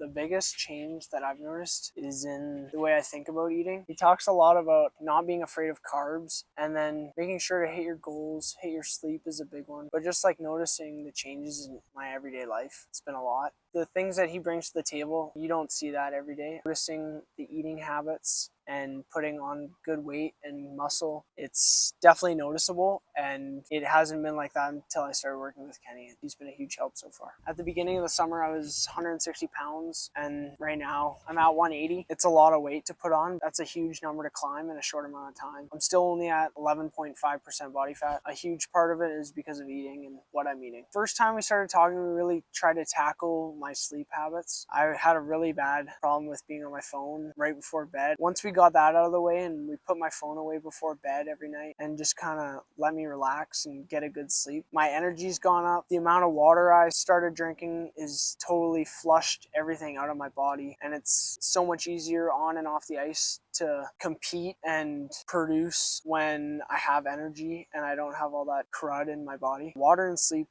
The biggest change that I've noticed is in the way I think about eating. He talks a lot about not being afraid of carbs and then making sure to hit your goals, hit your sleep is a big one, but just like noticing the changes in my everyday life. It's been a lot. The things that he brings to the table, you don't see that every day. Noticing the eating habits and putting on good weight and muscle, it's definitely noticeable, and it hasn't been like that until I started working with Kenny. He's been a huge help so far. At the beginning of the summer, I was 160 pounds, and right now I'm at 180. It's a lot of weight to put on. That's a huge number to climb in a short amount of time. I'm still only at 11.5% body fat. A huge part of it is because of eating and what I'm eating. First time we started talking, we really tried to tackle my sleep habits. I had a really bad problem with being on my phone right before bed. Once we got that out of the way and we put my phone away before bed every night and just kind of let me relax and get a good sleep, my energy's gone up. The amount of water I started drinking is totally flushed everything out of my body, and it's so much easier on and off the ice to compete and produce when I have energy and I don't have all that crud in my body. Water and sleep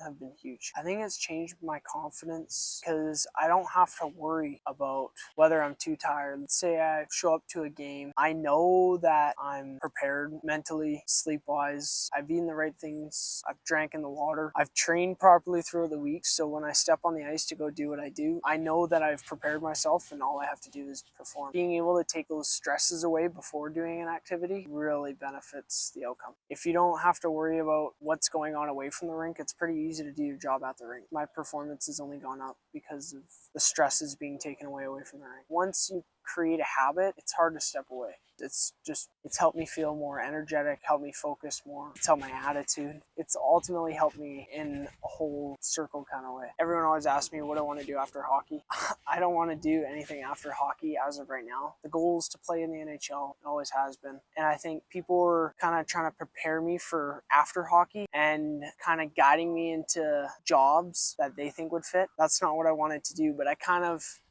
have been huge. I think it's changed my confidence because I don't have to worry about whether I'm too tired. Let's say I show up to a game, I know that I'm prepared mentally, sleep-wise. I've eaten the right things, I've drank in the water, I've trained properly throughout the week, so when I step on the ice to go do what I do, I know that I've prepared myself and all I have to do is perform. Being able to take those stresses away before doing an activity really benefits the outcome. If you don't have to worry about what's going on away from the rink, it's pretty easy to do your job at the rink. My performance has only gone up because of the stresses being taken away from the rink. Once you create a habit, it's hard to step away. It's helped me feel more energetic, helped me focus more, it's helped my attitude. It's ultimately helped me in a whole circle kind of way. Everyone always asks me what I want to do after hockey. I don't want to do anything after hockey as of right now. The goal is to play in the NHL. It always has been. And I think people are kind of trying to prepare me for after hockey and kind of guiding me into jobs that they think would fit. That's not what I wanted to do, but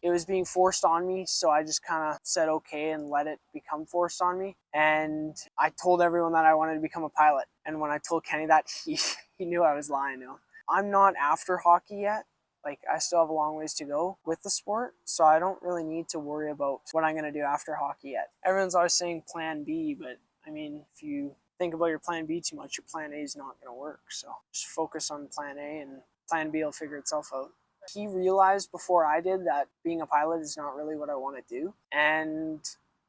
it was being forced on me, so I just kind of said okay and let it become forced on me. And I told everyone that I wanted to become a pilot. And when I told Kenny that, he knew I was lying. I'm not after hockey yet. Like, I still have a long ways to go with the sport, so I don't really need to worry about what I'm going to do after hockey yet. Everyone's always saying plan B, but I mean, if you think about your plan B too much, your plan A is not going to work. So just focus on plan A and plan B will figure itself out. He realized before I did that being a pilot is not really what I want to do. And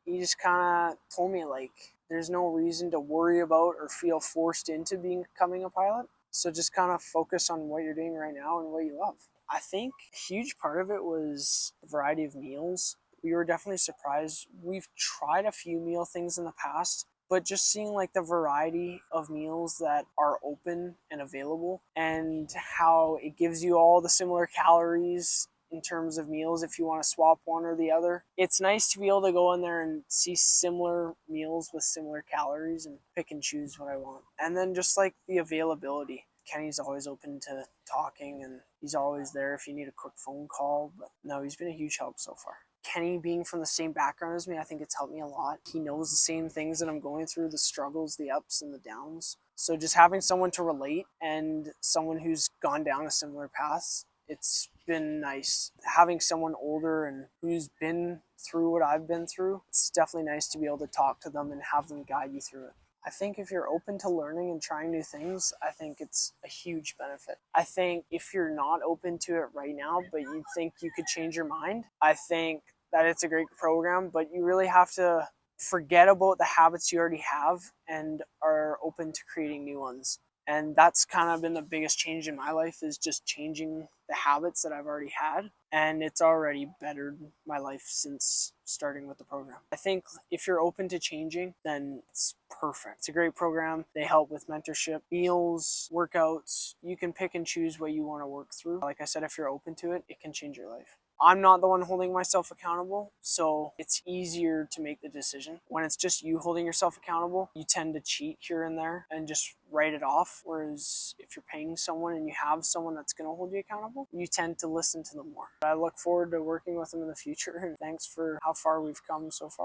he just kind of told me, like, there's no reason to worry about or feel forced into becoming a pilot. So just kind of focus on what you're doing right now and what you love. I think a huge part of it was the variety of meals. We were definitely surprised. We've tried a few meal things in the past, but just seeing like the variety of meals that are open and available and how it gives you all the similar calories in terms of meals if you want to swap one or the other. It's nice to be able to go in there and see similar meals with similar calories and pick and choose what I want. And then just like the availability. Kenny's always open to talking and he's always there if you need a quick phone call. But no, he's been a huge help so far. Kenny being from the same background as me, I think it's helped me a lot. He knows the same things that I'm going through, the struggles, the ups and the downs. So just having someone to relate and someone who's gone down a similar path, it's been nice. Having someone older and who's been through what I've been through, it's definitely nice to be able to talk to them and have them guide you through it. I think if you're open to learning and trying new things, I think it's a huge benefit. I think if you're not open to it right now, but you think you could change your mind, I think that it's a great program, but you really have to forget about the habits you already have and are open to creating new ones. And that's kind of been the biggest change in my life, is just changing the habits that I've already had. And it's already bettered my life since starting with the program. I think if you're open to changing, then it's perfect. It's a great program. They help with mentorship, meals, workouts. You can pick and choose what you want to work through. Like I said, if you're open to it, it can change your life. I'm not the one holding myself accountable, so it's easier to make the decision. When it's just you holding yourself accountable, you tend to cheat here and there and just write it off. Whereas if you're paying someone and you have someone that's going to hold you accountable, you tend to listen to them more. I look forward to working with them in the future, and thanks for how far we've come so far.